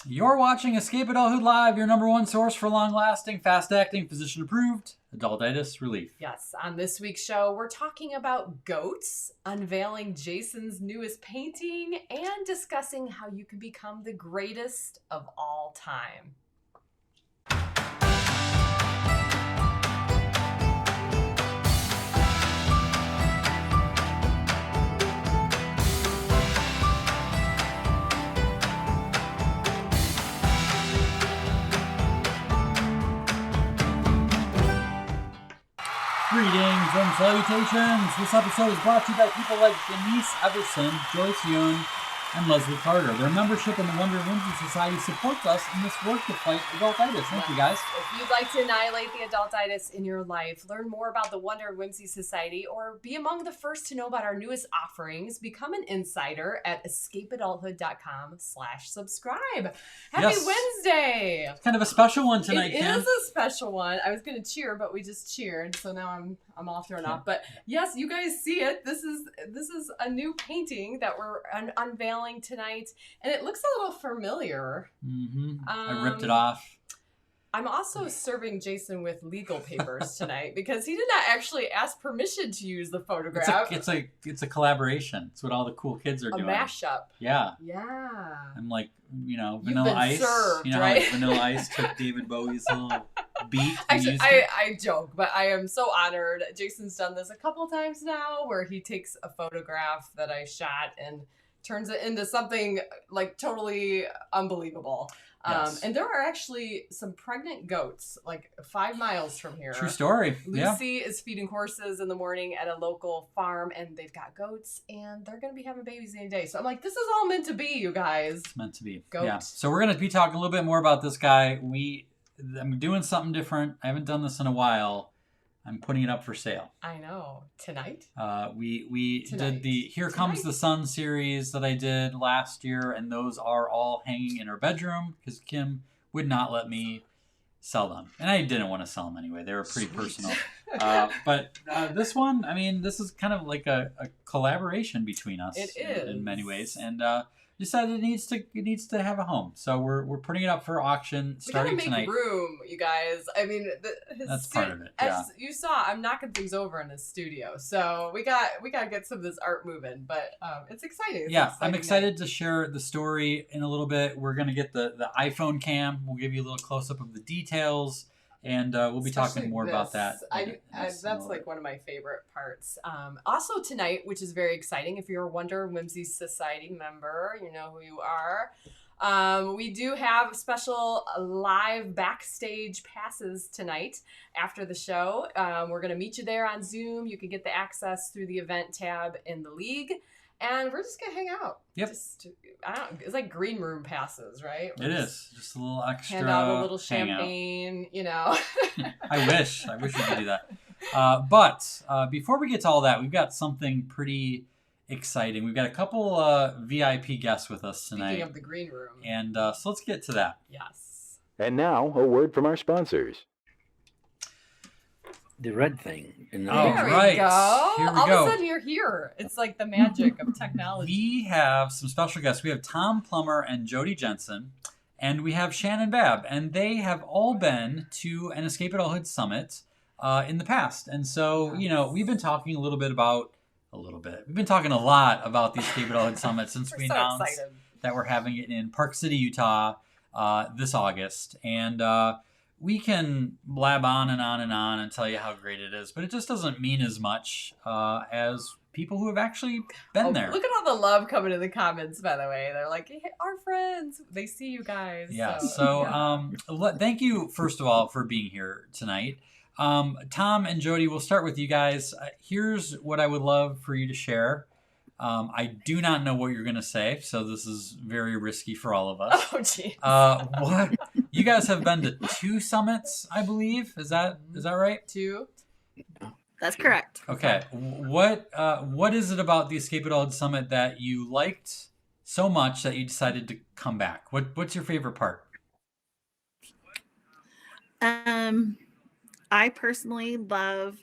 You're watching Escape Adulthood Live, your number one source for long-lasting, fast-acting, physician-approved adultitis relief. Yes, on this week's show, we're talking about goats, unveiling Jason's newest painting, and discussing how you can become the greatest of all time. Greetings and salutations. This episode is brought to you by people like Denise Everson, Joyce Yoon, and Leslie Carter. Their membership in the Wonder Whimsy Society supports us in this work to fight adultitis. Thank you, guys. If you'd like to annihilate the adultitis in your life, learn more about the Wonder Whimsy Society, or be among the first to know about our newest offerings, become an insider at escapeadulthood.com/subscribe. Happy Wednesday! It's kind of a special one tonight, It Kim. is a special one. I was going to cheer, but we just cheered, so now I'm all thrown off. But yes, you guys see it. This is a new painting that we're unveiling tonight, and it looks a little familiar. I ripped it off. I'm also serving Jason with legal papers tonight because he did not actually ask permission to use the photograph. It's a collaboration. It's what all the cool kids are doing. A mashup. Yeah. Yeah. I'm like, You've Vanilla been Ice. served, how right? like Vanilla Ice took David Bowie's little beat. Actually, I joke, but I am so honored. Jason's done this a couple times now where he takes a photograph that I shot and turns it into something like totally unbelievable. Yes. And there are actually some pregnant goats like 5 miles from here. True story. Lucy is feeding horses in the morning at a local farm, and they've got goats, and they're going to be having babies any day. So I'm like, this is all meant to be, you guys. It's meant to be. Goat. Yeah. So we're going to be talking a little bit more about this guy. I'm doing something different. I haven't done this in a while. I'm putting it up for sale. I know. Tonight? We Tonight. did the Here Comes the Sun series that I did last year, and those are all hanging in our bedroom because Kim would not let me sell them. And I didn't want to sell them anyway. They were pretty personal. But this one, this is kind of like a collaboration between us. It is. In many ways. And decided it needs to have a home. So we're putting it up for auction starting we gotta make tonight. room, you guys. That's part of it. As Yeah. you saw, I'm knocking things over in his studio, so we got to get some of this art moving. But it's exciting. I'm excited to share the story in a little bit. We're gonna get the iPhone cam. We'll give you a little close up of the details. And we'll be talking more about that. That's like one of my favorite parts. Also tonight, which is very exciting, if you're a Wonder Whimsy Society member, you know who you are. We do have special live backstage passes tonight after the show. We're going to meet you there on Zoom. You can get the access through the event tab in the league. And we're just going to hang out. Yep. It's like green room passes, right? It is. Just a little extra. Hand out a little champagne, I wish we could do that. But before we get to all that, we've got something pretty exciting. We've got a couple VIP guests with us tonight. Speaking of the green room. And so let's get to that. Yes. And now, a word from our sponsors. The red thing. There we go. Here we All go. of a sudden you're here. It's like the magic of technology. We have some special guests. We have Tom Plummer and Jody Jensen, and we have Shannon Babb, and they have all been to an Escape Adulthood Summit in the past. And so, we've been talking We've been talking a lot about the Escape Adulthood Summit since we announced that we're having it in Park City, Utah this August. And we can blab on and on and on and tell you how great it is, but it just doesn't mean as much as people who have actually been there. Look at all the love coming in the comments, by the way. They're like, hey, our friends. They see you guys. Yeah, so thank you, first of all, for being here tonight. Tom and Jody, we'll start with you guys. Here's what I would love for you to share. I do not know what you're going to say, so this is very risky for all of us. Oh, geez. What? You guys have been to 2 summits, I believe. Is that right? 2? That's correct. Okay. What is it about the Escape Adulthood Summit that you liked so much that you decided to come back? What's your favorite part? I personally love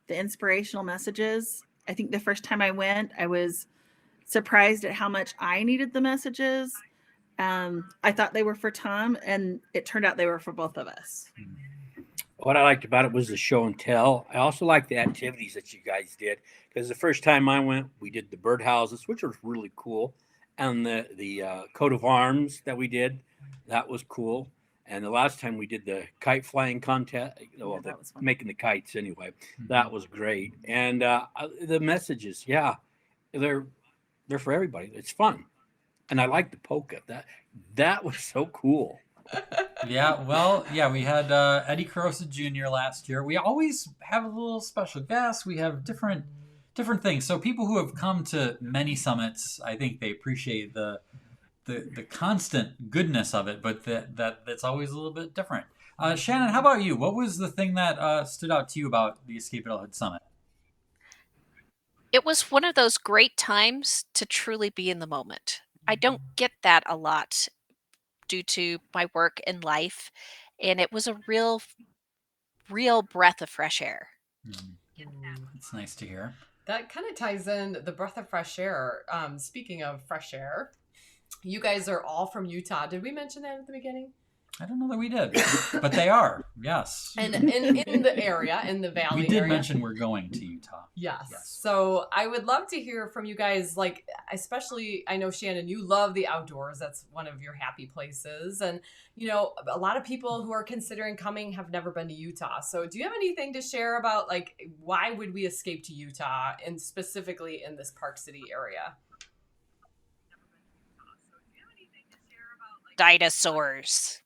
the inspirational messages. I think the first time I went, I was surprised at how much I needed the messages. I thought they were for Tom, and it turned out they were for both of us. What I liked about it was the show and tell. I also liked the activities that you guys did, because the first time I went, we did the birdhouses, which was really cool, and the coat of arms that we did, that was cool. And the last time we did the kite flying contest, well, that was fun. making the kites anyway, that was great. And the messages, yeah, they're for everybody. It's fun, and I like the polka. That was so cool. Yeah, well, yeah, we had Eddie Carosa Jr. last year. We always have a little special guest. We have different things. So people who have come to many summits, I think they appreciate the constant goodness of it, but that's always a little bit different. Shannon, how about you? What was the thing that stood out to you about the Escape Adulthood Summit? It was one of those great times to truly be in the moment. I don't get that a lot due to my work and life, and it was a real breath of fresh air. It's nice to hear. That kind of ties in the breath of fresh air. Speaking of fresh air, you guys are all from Utah. Did we mention that at the beginning? I don't know that we did, but they are, yes. And in the area, in the Valley We did area. mention we're going to Utah. Yes. Yes. So I would love to hear from you guys, like, especially, I know, Shannon, you love the outdoors. That's one of your happy places. And, you know, a lot of people who are considering coming have never been to Utah. So do you have anything to share about, like, why would we escape to Utah, and specifically in this Park City area? Dinosaurs.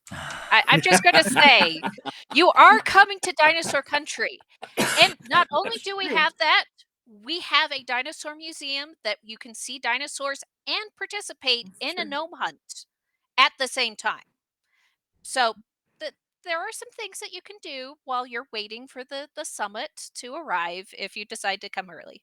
I'm just going to say, you are coming to dinosaur country. And not only do we have that, we have a dinosaur museum that you can see dinosaurs and participate in a gnome hunt at the same time. So there are some things that you can do while you're waiting for the summit to arrive if you decide to come early.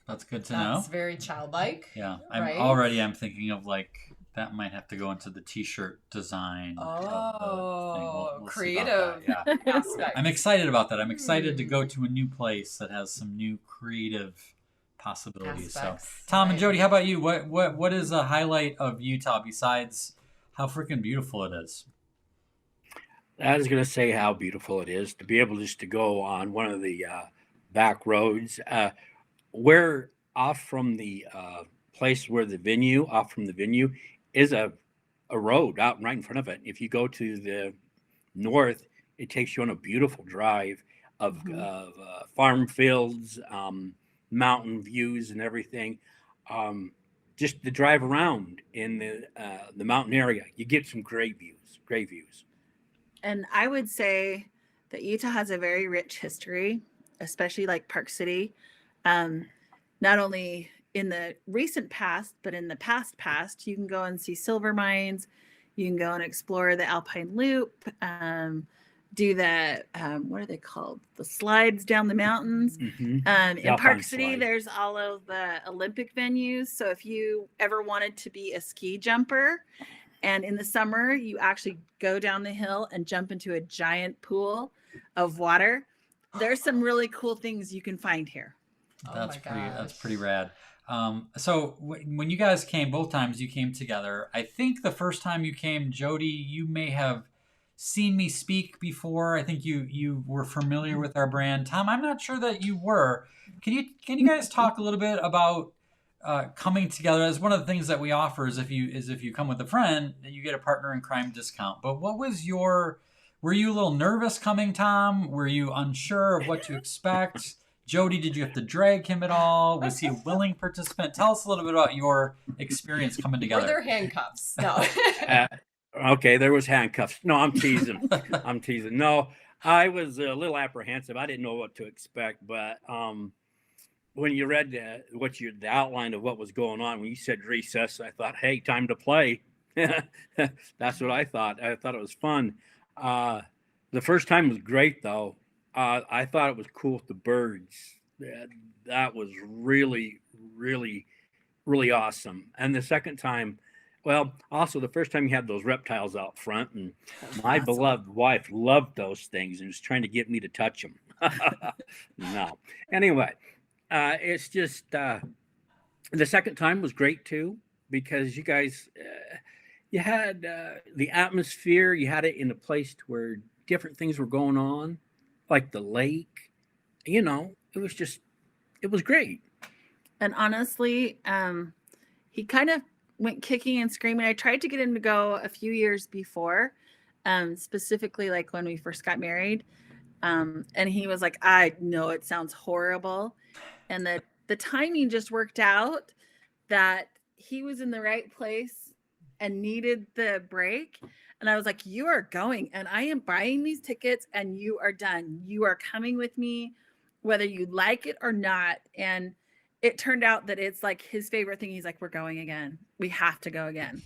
That's good to know. That's very childlike. Yeah, right? I'm thinking of, like, that might have to go into the t-shirt design. Oh, see about creative. that, yeah. aspect. I'm excited about that. I'm excited to go to a new place that has some new creative possibilities. Aspects, So, Tom and right. Jody, how about you? What is a highlight of Utah besides how freaking beautiful it is? I was going to say how beautiful it is to be able just to go on one of the back roads. We're off from the place where off from the venue is a road out right in front of it. If you go to the north, it takes you on a beautiful drive of farm fields, mountain views and everything. Just the drive around in the mountain area, you get some great views. And I would say that Utah has a very rich history, especially like Park City. Not only in the recent past, but in the past, you can go and see silver mines. You can go and explore the Alpine Loop, do the, what are they called? The slides down the mountains. In Park City, there's all of the Olympic venues. So if you ever wanted to be a ski jumper, and in the summer, you actually go down the hill and jump into a giant pool of water, there's some really cool things you can find here. That's pretty rad. So when you guys came, both times you came together, I think the first time you came, Jody, you may have seen me speak before. I think you were familiar with our brand. Tom, I'm not sure that you were. Can you guys talk a little bit about coming together? As one of the things that we offer is if you come with a friend, you get a partner in crime discount. But what was were you a little nervous coming, Tom? Were you unsure of what to expect? Jody, did you have to drag him at all? Was he a willing participant? Tell us a little bit about your experience coming together. Were there handcuffs? No. Okay, there was handcuffs. No, I'm teasing. No, I was a little apprehensive. I didn't know what to expect, but when you read the outline of what was going on, when you said recess, I thought, hey, time to play. That's what I thought. I thought it was fun. The first time was great, though. I thought it was cool with the birds. That was really, really, really awesome. And the second time, well, also the first time you had those reptiles out front, and my beloved wife loved those things and was trying to get me to touch them. No. Anyway, it's just the second time was great too. because you guys, you had the atmosphere. You had it in a place where different things were going on, like the lake. You know, it was great. And honestly, he kind of went kicking and screaming. I tried to get him to go a few years before, specifically like when we first got married. And he was like, I know it sounds horrible. And the timing just worked out that he was in the right place and needed the break. And I was like, you are going, and I am buying these tickets, and you are done. You are coming with me, whether you like it or not. And it turned out that it's like his favorite thing. He's like, we're going again. We have to go again.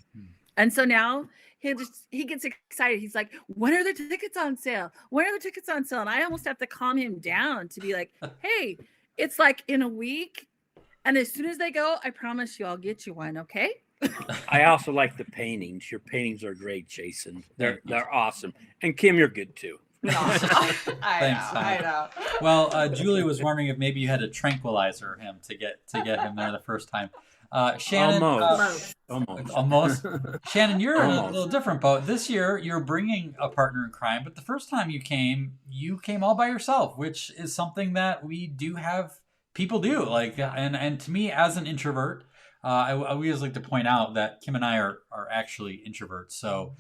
And so now he gets excited. He's like, when are the tickets on sale? When are the tickets on sale? And I almost have to calm him down to be like, hey, it's like in a week. And as soon as they go, I promise you I'll get you one. Okay. I also like the paintings. Your paintings are great, Jason. They're awesome. And Kim, you're good too. I know. Well, Julie was wondering if maybe you had to tranquilizer him to get him there the first time. Shannon, almost. Shannon, you're in a little different boat. This year, you're bringing a partner in crime, but the first time you came all by yourself, which is something that we do have people do. Like, and to me, as an introvert, I always like to point out that Kim and I are actually introverts. So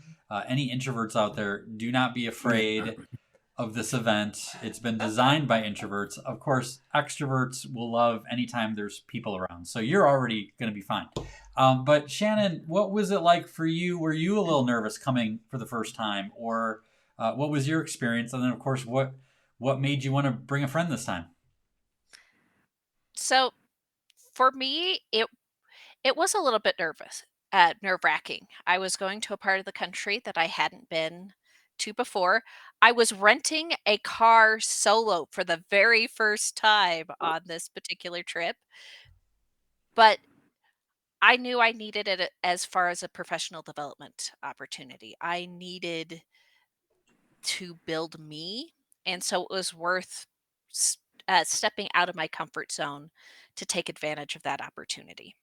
any introverts out there, do not be afraid of this event. It's been designed by introverts. Of course, extroverts will love anytime there's people around. So you're already going to be fine. But Shannon, what was it like for you? Were you a little nervous coming for the first time? Or what was your experience? And then, of course, what made you want to bring a friend this time? So for me, it was a little bit nerve-wracking. I was going to a part of the country that I hadn't been to before. I was renting a car solo for the very first time on this particular trip, but I knew I needed it as far as a professional development opportunity. I needed to build me, and so it was worth stepping out of my comfort zone to take advantage of that opportunity.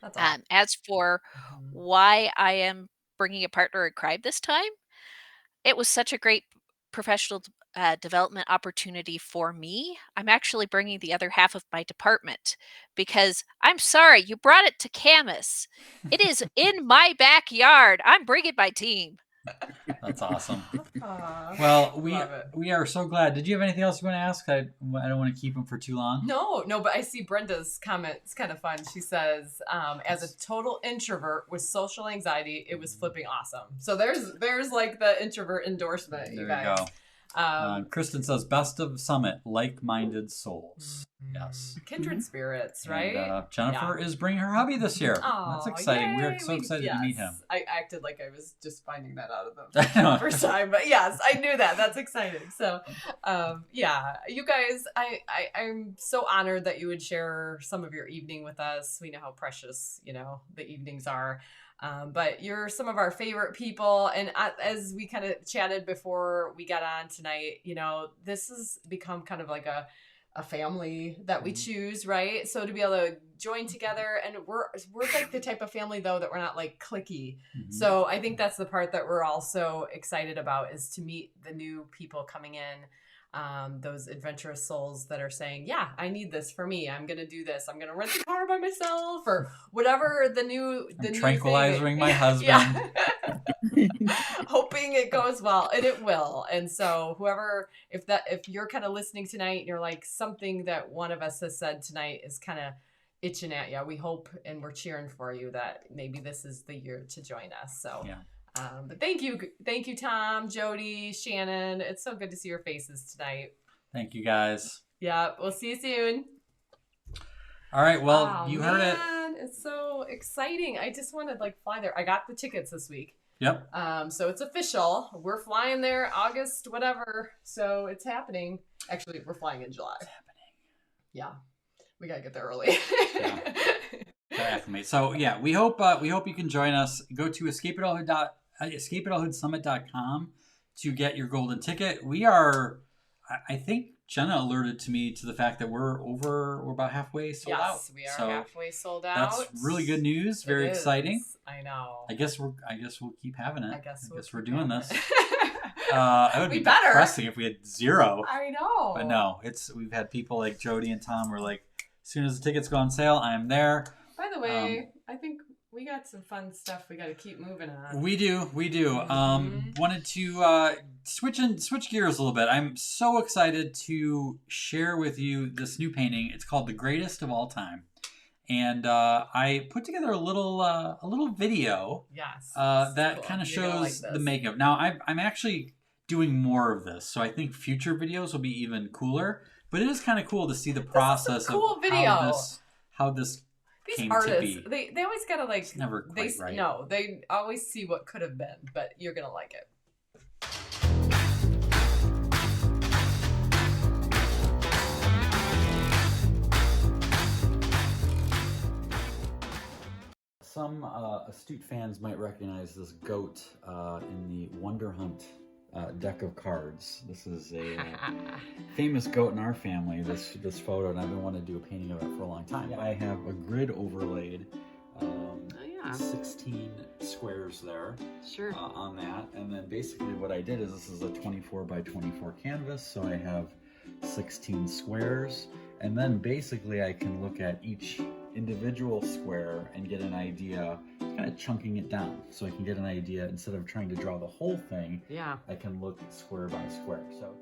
That's awesome. As for why I am bringing a partner in crime this time, it was such a great professional development opportunity for me. I'm actually bringing the other half of my department because I'm sorry, you brought it to Camas. It is in my backyard. I'm bringing my team. That's awesome. Aww. Well, we are so glad. Did you have anything else you want to ask? I don't want to keep them for too long. No, but I see Brenda's comment. It's kind of fun. She says, as a total introvert with social anxiety, it was flipping awesome. So there's like the introvert endorsement, There you guys. you go. Kristen says, best of summit, like-minded souls. Yes. Kindred spirits, right? And, Jennifer is bringing her hubby this year. Oh, that's exciting. Yay. We're so excited to meet him. I acted like I was just finding that out of them the first time, but yes, I knew that. That's exciting. So, yeah, you guys, I'm so honored that you would share some of your evening with us. We know how precious, the evenings are. But you're some of our favorite people. And as we kind of chatted before we got on tonight, this has become kind of like a family that we choose, right? So to be able to join together, and we're like the type of family though that we're not like cliquey. Mm-hmm. So I think that's the part that we're also excited about, is to meet the new people coming in. Those adventurous souls that are saying, yeah, I need this for me. I'm going to do this. I'm going to rent the car by myself, or whatever the new tranquilizing my husband. Hoping it goes well, and it will. And so if you're kind of listening tonight and you're like, something that one of us has said tonight is kind of itching at you, we hope and we're cheering for you that maybe this is the year to join us. So yeah. But thank you, Tom, Jody, Shannon. It's so good to see your faces tonight. Thank you, guys. Yeah, we'll see you soon. All right, well, you heard it. It's so exciting. I just want to fly there. I got the tickets this week. Yep. So it's official. We're flying there August, whatever. So it's happening. Actually, we're flying in July. It's happening. Yeah, we gotta get there early. Yeah. So yeah, we hope you can join us. Go to escapeadulthoodsummit.com to get your golden ticket. We are, I think, Jenna alerted to me to the fact that we're about halfway sold out. Yes, we are So halfway sold out. that's really good news. Very It exciting. is. I know. I guess we'll keep having it. I guess we're doing this. it. It would We be better. depressing if we had 0. I know. But no, we've had people like Jody and Tom were like, as soon as the tickets go on sale, I am there. By the way, I think we got some fun stuff we got to keep moving on. We do. Wanted to switch gears a little bit. I'm so excited to share with you this new painting. It's called The Greatest of All Time. And I put together a little video Yes. that cool. kind of You're gonna shows like the this. makeup. Now, I'm actually doing more of this, so I think future videos will be even cooler. But it is kind of cool to see the process cool of video. how this These came artists, to be. they always gotta like. It's never quite right. No, they always see what could have been, but you're gonna like it. Some astute fans might recognize this goat in the Wonder Hunt deck of cards. This is a famous goat in our family, this photo, and I've been wanting to do a painting of it for a long time. I have a grid overlaid, 16 squares there Sure. on that, and then basically what I did is this is a 24 by 24 canvas, so I have 16 squares, and then basically I can look at each individual square and get an idea, kind of chunking it down, so I can get an idea instead of trying to draw the whole thing. Yeah. I can look square by square. So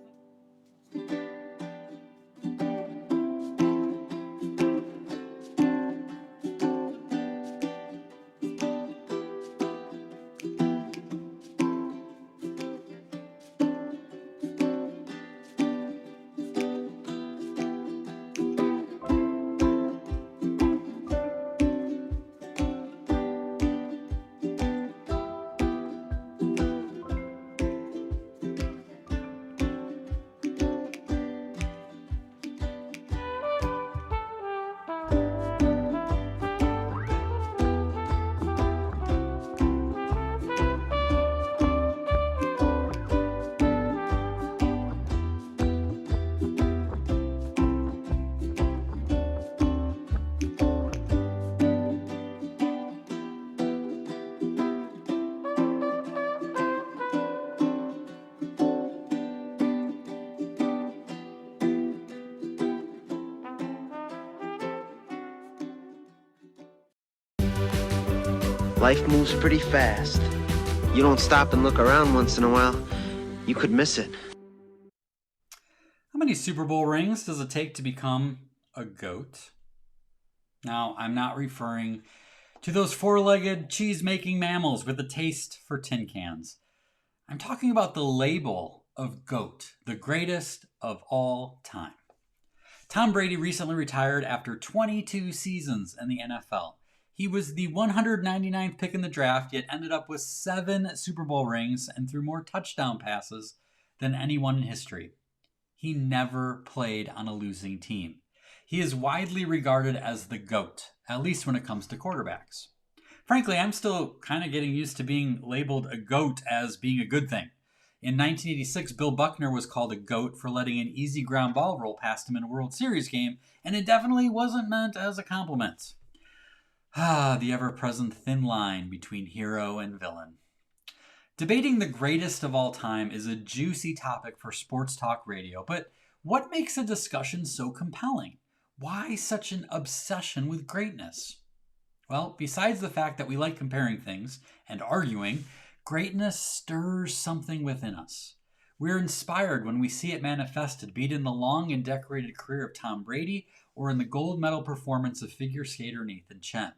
Life moves pretty fast. You don't stop and look around once in a while, you could miss it. how many Super Bowl rings does it take to become a goat? Now, I'm not referring to those four-legged cheese-making mammals with a taste for tin cans. I'm talking about the label of GOAT, the greatest of all time. Tom Brady recently retired after 22 seasons in the NFL. He was the 199th pick in the draft, yet ended up with 7 Super Bowl rings and threw more touchdown passes than anyone in history. He never played on a losing team. He is widely regarded as the GOAT, at least when it comes to quarterbacks. Frankly, I'm still kind of getting used to being labeled a GOAT as being a good thing. In 1986, Bill Buckner was called a GOAT for letting an easy ground ball roll past him in a World Series game, and it definitely wasn't meant as a compliment. The ever-present thin line between hero and villain. Debating the greatest of all time is a juicy topic for sports talk radio, but what makes a discussion so compelling? Why such an obsession with greatness? Well, besides the fact that we like comparing things and arguing, greatness stirs something within us. We're inspired when we see it manifested, be it in the long and decorated career of Tom Brady or in the gold medal performance of figure skater Nathan Chen.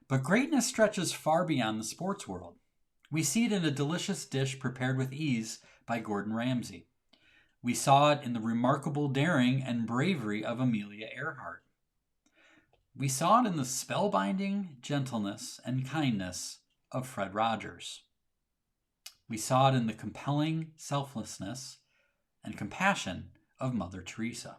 But greatness stretches far beyond the sports world. We see it in a delicious dish prepared with ease by Gordon Ramsay. We saw it in the remarkable daring and bravery of Amelia Earhart. We saw it in the spellbinding gentleness and kindness of Fred Rogers. We saw it in the compelling selflessness and compassion of Mother Teresa.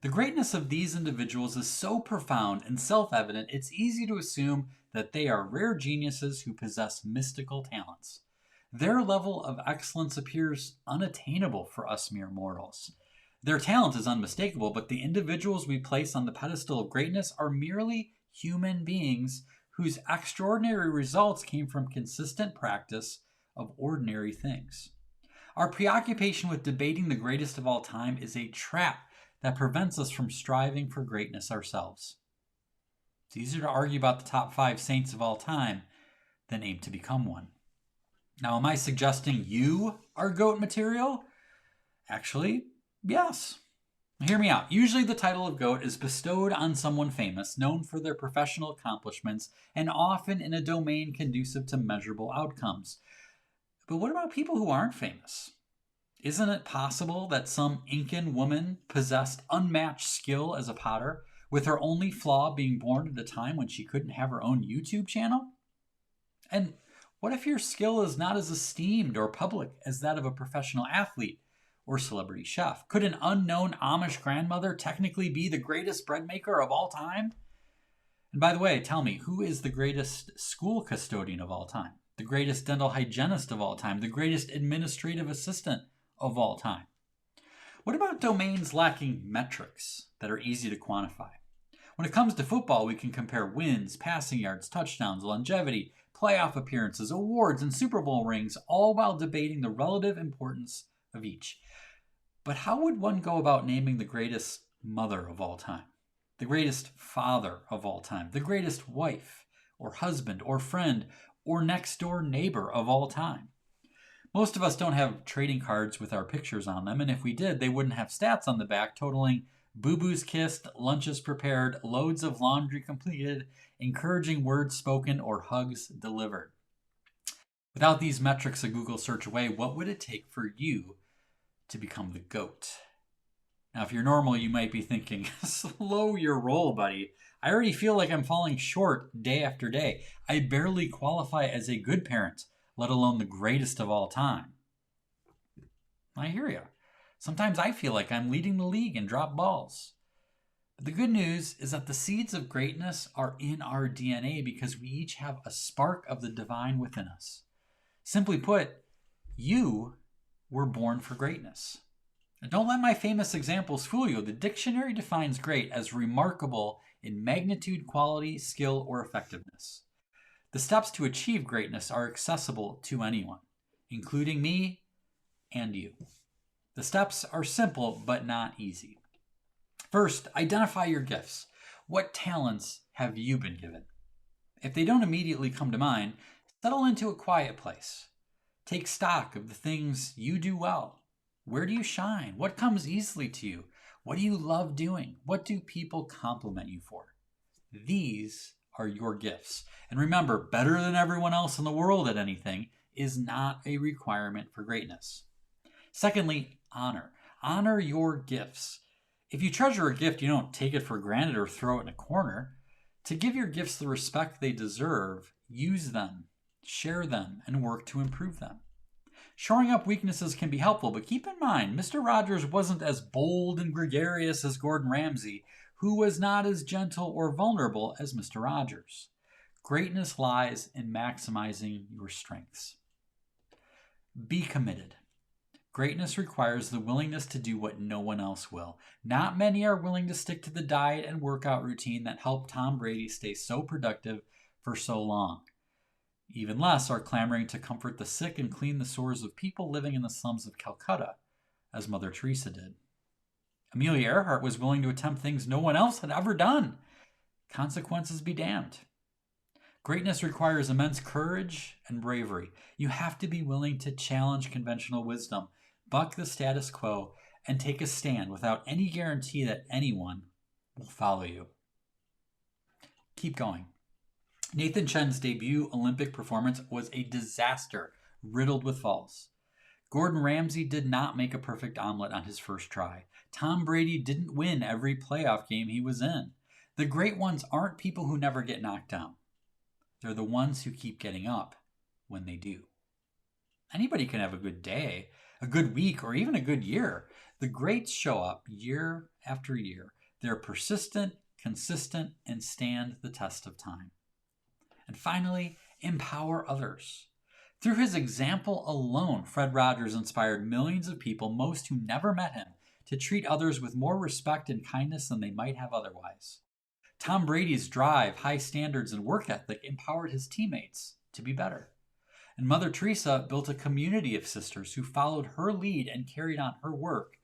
The greatness of these individuals is so profound and self-evident, it's easy to assume that they are rare geniuses who possess mystical talents. Their level of excellence appears unattainable for us mere mortals. Their talent is unmistakable, but the individuals we place on the pedestal of greatness are merely human beings whose extraordinary results came from consistent practice of ordinary things. Our preoccupation with debating the greatest of all time is a trap that prevents us from striving for greatness ourselves. It's easier to argue about the top 5 saints of all time than aim to become one. Now, am I suggesting you are GOAT material? Actually, yes. Hear me out. Usually the title of GOAT is bestowed on someone famous, known for their professional accomplishments, and often in a domain conducive to measurable outcomes. But what about people who aren't famous? Isn't it possible that some Incan woman possessed unmatched skill as a potter, with her only flaw being born at a time when she couldn't have her own YouTube channel? And what if your skill is not as esteemed or public as that of a professional athlete or celebrity chef? Could an unknown Amish grandmother technically be the greatest bread maker of all time? And by the way, tell me, who is the greatest school custodian of all time? The greatest dental hygienist of all time? The greatest administrative assistant of all time? What about domains lacking metrics that are easy to quantify? When it comes to football, we can compare wins, passing yards, touchdowns, longevity, playoff appearances, awards, and Super Bowl rings, all while debating the relative importance of each. But how would one go about naming the greatest mother of all time, the greatest father of all time, the greatest wife or husband or friend or next door neighbor of all time? Most of us don't have trading cards with our pictures on them, and if we did, they wouldn't have stats on the back totaling boo-boos kissed, lunches prepared, loads of laundry completed, encouraging words spoken, or hugs delivered. Without these metrics a Google search away, what would it take for you to become the GOAT? Now, if you're normal, you might be thinking, slow your roll, buddy. I already feel like I'm falling short day after day. I barely qualify as a good parent, let alone the greatest of all time. I hear you. Sometimes I feel like I'm leading the league in drop balls. But the good news is that the seeds of greatness are in our DNA because we each have a spark of the divine within us. Simply put, you were born for greatness. And don't let my famous examples fool you. The dictionary defines great as remarkable in magnitude, quality, skill, or effectiveness. The steps to achieve greatness are accessible to anyone, including me and you. The steps are simple but not easy. First, identify your gifts. What talents have you been given? If they don't immediately come to mind, settle into a quiet place. Take stock of the things you do well. Where do you shine? What comes easily to you? What do you love doing? What do people compliment you for? These are your gifts. And remember, better than everyone else in the world at anything is not a requirement for greatness. Secondly, honor. Honor your gifts. If you treasure a gift, you don't take it for granted or throw it in a corner. To give your gifts the respect they deserve, use them, share them, and work to improve them. Shoring up weaknesses can be helpful, but keep in mind, Mr. Rogers wasn't as bold and gregarious as Gordon Ramsay, who was not as gentle or vulnerable as Mr. Rogers. Greatness lies in maximizing your strengths. Be committed. Greatness requires the willingness to do what no one else will. Not many are willing to stick to the diet and workout routine that helped Tom Brady stay so productive for so long. Even less are clamoring to comfort the sick and clean the sores of people living in the slums of Calcutta, as Mother Teresa did. Amelia Earhart was willing to attempt things no one else had ever done. Consequences be damned. Greatness requires immense courage and bravery. You have to be willing to challenge conventional wisdom, buck the status quo, and take a stand without any guarantee that anyone will follow you. Keep going. Nathan Chen's debut Olympic performance was a disaster, riddled with faults. Gordon Ramsay did not make a perfect omelet on his first try. Tom Brady didn't win every playoff game he was in. The great ones aren't people who never get knocked down. They're the ones who keep getting up when they do. Anybody can have a good day, a good week, or even a good year. The greats show up year after year. They're persistent, consistent, and stand the test of time. And finally, empower others. Through his example alone, Fred Rogers inspired millions of people, most who never met him, to treat others with more respect and kindness than they might have otherwise. Tom Brady's drive, high standards, and work ethic empowered his teammates to be better. And Mother Teresa built a community of sisters who followed her lead and carried on her work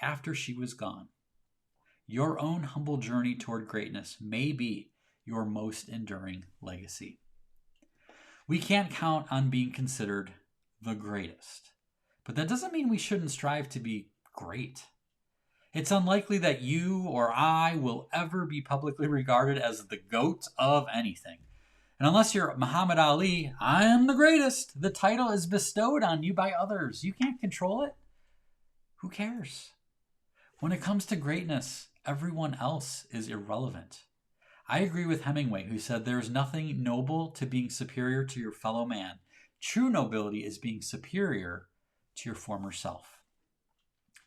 after she was gone. Your own humble journey toward greatness may be your most enduring legacy. We can't count on being considered the greatest, but that doesn't mean we shouldn't strive to be great. It's unlikely that you or I will ever be publicly regarded as the GOAT of anything. And unless you're Muhammad Ali, I am the greatest. The title is bestowed on you by others. You can't control it. Who cares? When it comes to greatness, everyone else is irrelevant. I agree with Hemingway, who said there is nothing noble to being superior to your fellow man. True nobility is being superior to your former self.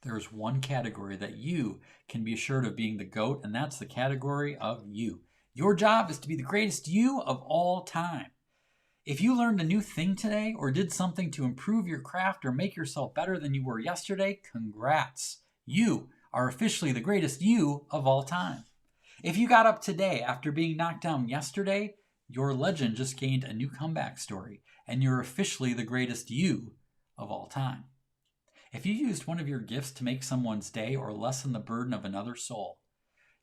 There is one category that you can be assured of being the GOAT, and that's the category of you. Your job is to be the greatest you of all time. If you learned a new thing today or did something to improve your craft or make yourself better than you were yesterday, congrats. You are officially the greatest you of all time. If you got up today after being knocked down yesterday, your legend just gained a new comeback story, and you're officially the greatest you of all time. If you used one of your gifts to make someone's day or lessen the burden of another soul,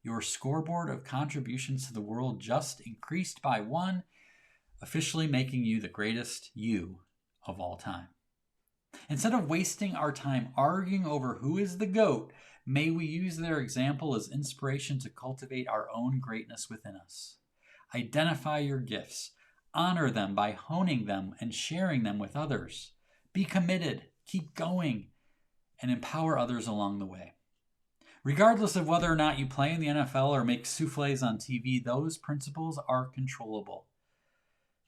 your scoreboard of contributions to the world just increased by one, officially making you the greatest you of all time. Instead of wasting our time arguing over who is the GOAT, may we use their example as inspiration to cultivate our own greatness within us. Identify your gifts, honor them by honing them and sharing them with others. Be committed, keep going, and empower others along the way. Regardless of whether or not you play in the NFL or make souffles on TV, those principles are controllable.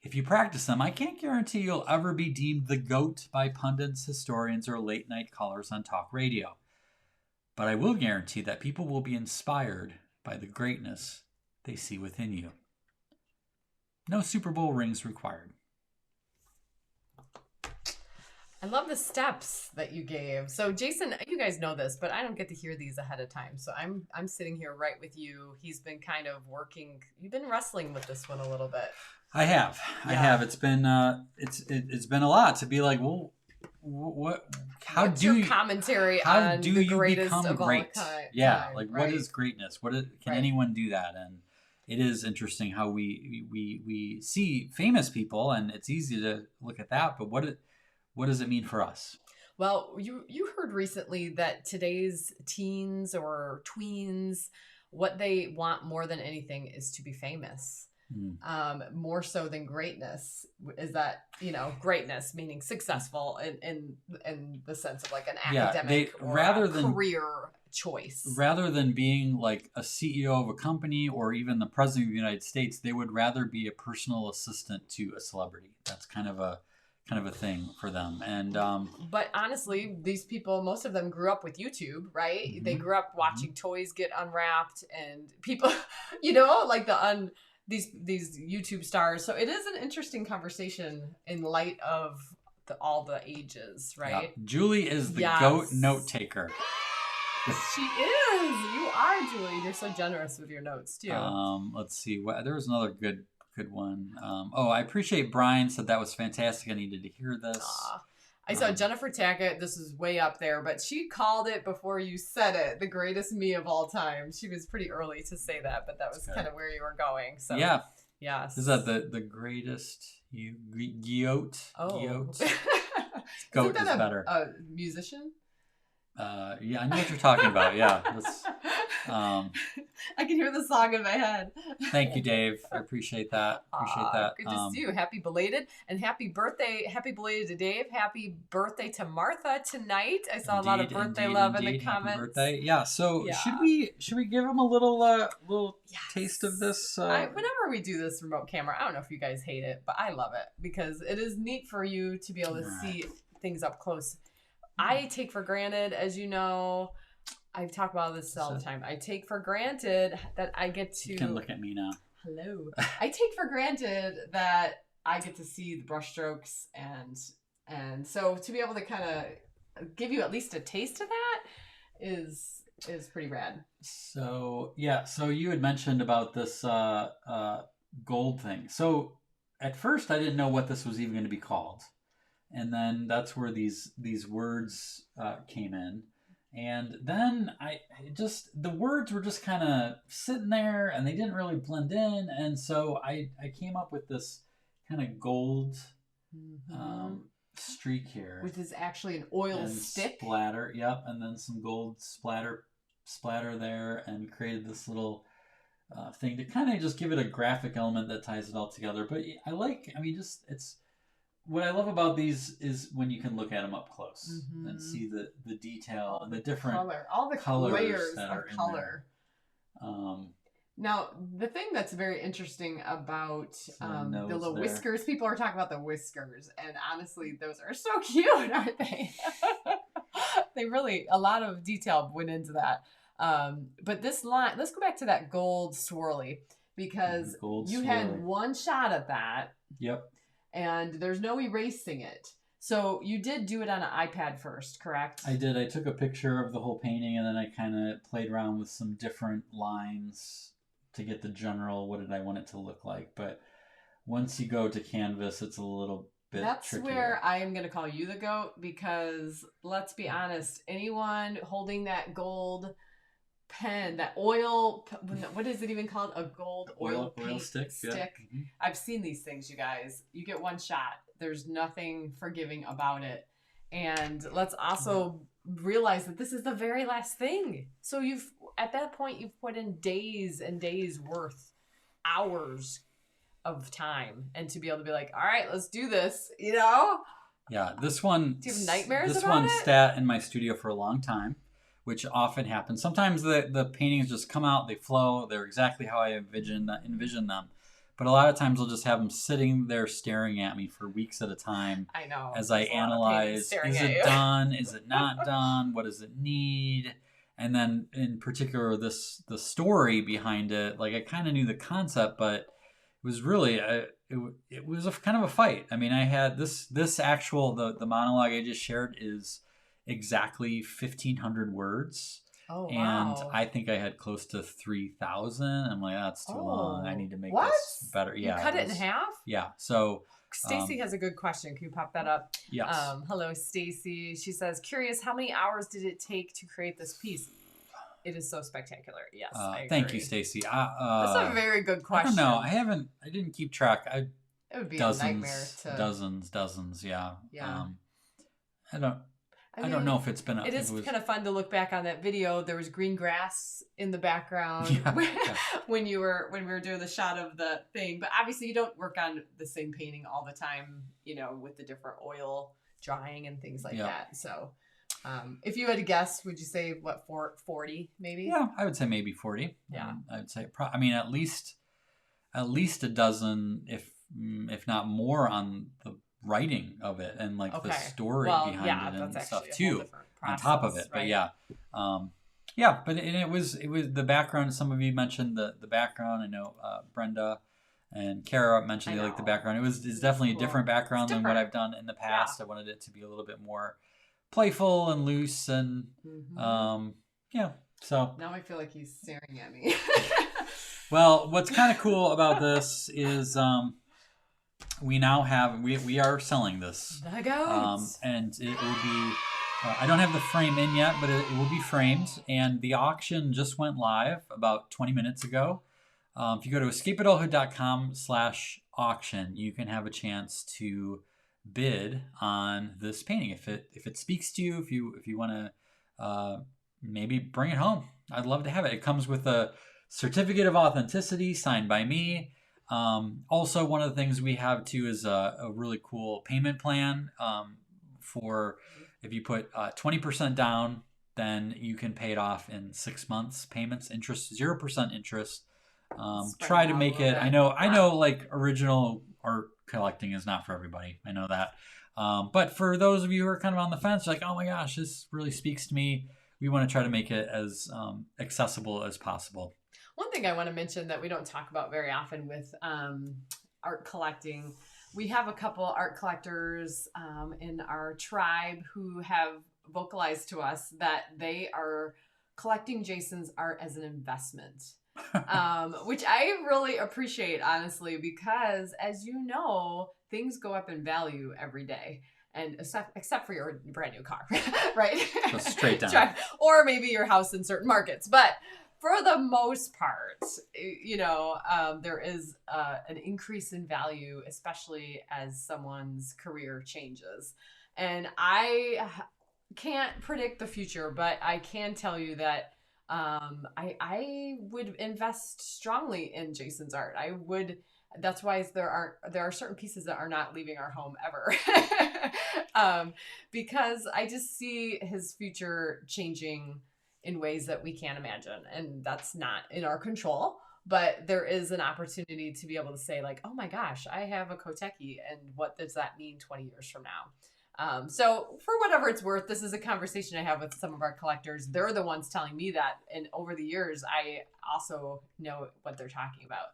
If you practice them, I can't guarantee you'll ever be deemed the GOAT by pundits, historians, or late-night callers on talk radio. But I will guarantee that people will be inspired by the greatness they see within you. No Super Bowl rings required. I love the steps that you gave. So Jason, you guys know this, but I don't get to hear these ahead of time. So I'm sitting here right with you. He's been kind of working. You've been wrestling with this one a little bit. I have. It's been it's been a lot to be like, well, what? What's your commentary on the greatest become of great? all time? Yeah, like right. what is greatness? Can anyone do that? And it is interesting how we see famous people, and it's easy to look at that. But what does it mean for us? Well, you heard recently that today's teens or tweens, what they want more than anything is to be famous. More so than greatness. Is that, greatness meaning successful in the sense of like an academic or rather than career choice. Rather than being like a CEO of a company or even the president of the United States, they would rather be a personal assistant to a celebrity. That's kind of a thing for them. And but honestly, these people, most of them grew up with YouTube, right? Mm-hmm. They grew up watching toys get unwrapped and people, like these YouTube stars. So it is an interesting conversation in light of all the ages, right? Yeah. Julie is the GOAT note taker. She is. You are, Julie. You're so generous with your notes too. Let's see. There was another good one. I appreciate Brian said that was fantastic. I needed to hear this. I saw Jennifer Tackett. This is way up there, but she called it before you said it. The greatest me of all time. She was pretty early to say that, but that was kind of where you were going. So yeah. Yes. Is that the greatest GOAT? Oh. GOAT. GOAT is better. A musician? Yeah, I know what you're talking about. Yeah. I can hear the song in my head. Thank you, Dave. I appreciate that. Good to see you. Happy belated and happy birthday. Happy belated to Dave. Happy birthday to Martha tonight. I saw a lot of birthday love in the comments. Happy birthday. Yeah. So should we give him a little taste of this? Whenever we do this remote camera, I don't know if you guys hate it, but I love it because it is neat for you to be able to see things up close. I take for granted, as you know, I talk about this all the time. I take for granted that I get to... You can look at me now. Hello. I take for granted that I get to see the brushstrokes and so to be able to kind of give you at least a taste of that is pretty rad. So you had mentioned about this gold thing. So at first I didn't know what this was even going to be called, and then that's where these words came in, and then the words were just kind of sitting there, and they didn't really blend in, and so I came up with this kind of gold streak here, which is actually an oil and stick splatter. Yep, and then some gold splatter there, and created this little thing to kind of just give it a graphic element that ties it all together. But it's what I love about these is when you can look at them up close and see the detail and the different color, all the colors layers that of are in color. there. Now, the thing that's very interesting about the little there. whiskers, people are talking about the whiskers, and honestly, those are so cute, aren't they? They really, a lot of detail went into that. But this line, let's go back to that gold swirly, because you had one shot at that. Yep. And there's no erasing it. So you did do it on an iPad first, correct? I did. I took a picture of the whole painting, and then I kind of played around with some different lines to get the general, what did I want it to look like. But once you go to canvas, it's a little bit trickier. Where I am going to call you the GOAT, because let's be honest, anyone holding that gold pen, that oil, what is it even called? A gold oil paint stick. Yeah. Mm-hmm. I've seen these things, you guys. You get one shot. There's nothing forgiving about it. And let's also realize that this is the very last thing. So at that point, you've put in days and days worth, hours of time, and to be able to be like, all right, let's do this, Yeah, this one. Do you have nightmares this about one it? sat in my studio for a long time, which often happens. Sometimes the paintings just come out, they flow, they're exactly how I envision them. But a lot of times I'll just have them sitting there staring at me for weeks at a time. I know. As I analyze, is it done? Is it not done? What does it need? And then in particular, the story behind it, like I kind of knew the concept, but it was really, it was kind of a fight. I mean, I had this actual, the monologue I just shared is exactly 1,500 words. Oh, and wow. I think I had close to 3,000. I'm like, that's too long. I need to make what? this better. Yeah, you cut it in half? Yeah. So Stacy has a good question. Can you pop that up? Yes. Hello, Stacy. She says, curious, how many hours did it take to create this piece? It is so spectacular. Yes, I agree. Thank you, Stacy. That's a very good question. I don't know. I didn't keep track. It would be dozens, a nightmare to... Dozens. Yeah. Yeah. I don't know if it's been. It is kind of fun to look back on that video. There was green grass in the background when we were doing the shot of the thing. But obviously, you don't work on the same painting all the time, with the different oil drying and things like that. So, if you had to guess, would you say what 40 maybe? Yeah, I would say maybe 40. Yeah, I would say. At least a dozen, if not more, on the writing of it and the story behind it and stuff too on top of it. Right? But but it was the background. Some of you mentioned the background. I know Brenda and Kara mentioned they liked the background. It's definitely a different background than what I've done in the past. I wanted it to be a little bit more playful and loose and so now I feel like he's staring at me. Well, what's kind of cool about this is we now have we are selling this, the goats. And it will be I don't have the frame in yet, but it will be framed, and the auction just went live about 20 minutes ago. If you go to escapeadulthood.com/auction, you can have a chance to bid on this painting if it speaks to you, if you want to maybe bring it home. I'd love to have it. It comes with a certificate of authenticity signed by me. Also, one of the things we have too is a really cool payment plan for if you put 20% down, then you can pay it off in 6 months payments, interest 0% interest. Try to make it. I know like original art collecting is not for everybody. I know that. But for those of you who are kind of on the fence, like, oh my gosh, this really speaks to me, we want to try to make it as accessible as possible. One thing I want to mention that we don't talk about very often with art collecting, we have a couple art collectors in our tribe who have vocalized to us that they are collecting Jason's art as an investment. Which I really appreciate, honestly, because as you know, things go up in value every day. And except for your brand new car, right? Go straight down. Or maybe your house in certain markets. But for the most part, there is an increase in value, especially as someone's career changes. And I can't predict the future, but I can tell you that I would invest strongly in Jason's art. I would. That's why there are certain pieces that are not leaving our home ever, because I just see his future changing in ways that we can't imagine, and that's not in our control. But there is an opportunity to be able to say, like, oh my gosh, I have a Kotecki, and what does that mean 20 years from now? So for whatever it's worth, this is a conversation I have with some of our collectors. They're the ones telling me that, and over the years, I also know what they're talking about.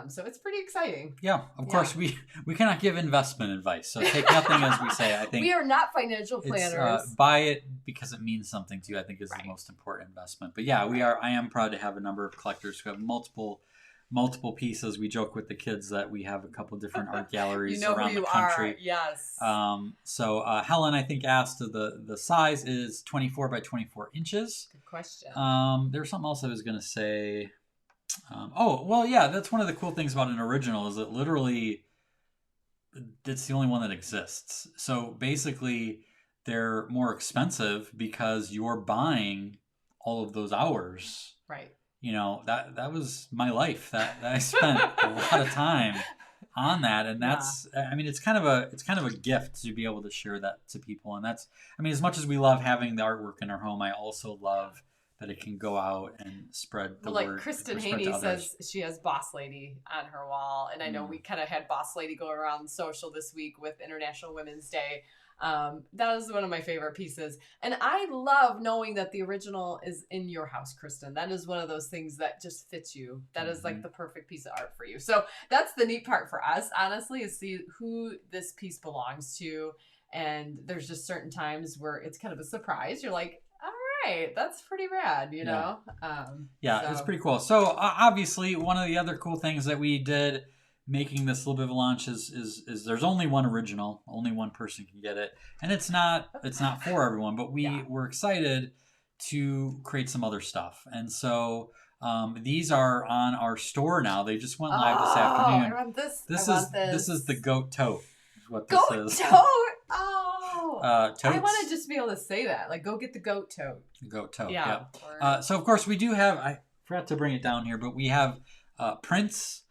So it's pretty exciting. Yeah, of course, we cannot give investment advice, so take nothing as we say. I think we are not financial planners. Buy it because it means something to you, I think, is the most important investment. But yeah, I am proud to have a number of collectors who have multiple pieces. We joke with the kids that we have a couple different art galleries around the country. Are. Yes. So Helen, I think, asked the size is 24 by 24 inches. Good question. There's something else I was going to say. That's one of the cool things about an original is that literally it's the only one that exists. So basically they're more expensive because you're buying all of those hours. Right. That was my life. That I spent a lot of time on that, and that's it's kind of a gift to be able to share that to people. And that's as much as we love having the artwork in our home, I also love that it can go out and spread the word. Like Kristen Haney says she has Boss Lady on her wall. And I know we kind of had Boss Lady go around social this week with International Women's Day. That is one of my favorite pieces. And I love knowing that the original is in your house, Kristen. That is one of those things that just fits you. That is like the perfect piece of art for you. So that's the neat part for us, honestly, is see who this piece belongs to. And there's just certain times where it's kind of a surprise. You're like, right, that's pretty rad, know? It's pretty cool. So obviously one of the other cool things that we did making this little bit of a launch is there's only one original, only one person can get it. And it's not for everyone, but we're excited to create some other stuff. And so these are on our store now. They just went live this afternoon. I want this. This is the goat tote. Is what this goat is. Tote. Totes. I want to just be able to say that. Like, go get the goat tote. The goat tote, yeah. So, of course, we do have, I forgot to bring it down here, but we have prints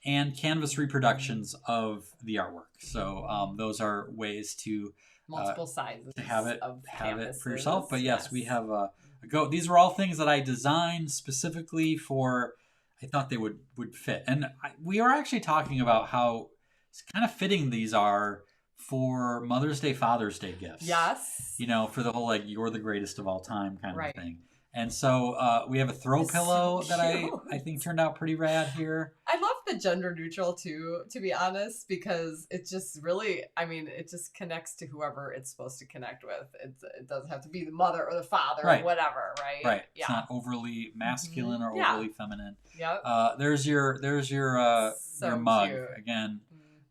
and canvas reproductions of the artwork. So, those are ways to... multiple sizes to have it for yourself. But yes, we have a goat. These were all things that I designed specifically for... I thought they would fit. And we are actually talking about how it's kind of fitting these are for Mother's Day, Father's Day gifts. Yes. For the whole, you're the greatest of all time kind of thing. And so we have a throw pillow that I think turned out pretty rad here. I love the gender neutral too, to be honest, because it just really, it just connects to whoever it's supposed to connect with. It doesn't have to be the mother or the father or whatever, right? Right. Yeah. It's not overly masculine or overly feminine. Yep. There's your mug. Cute. Again,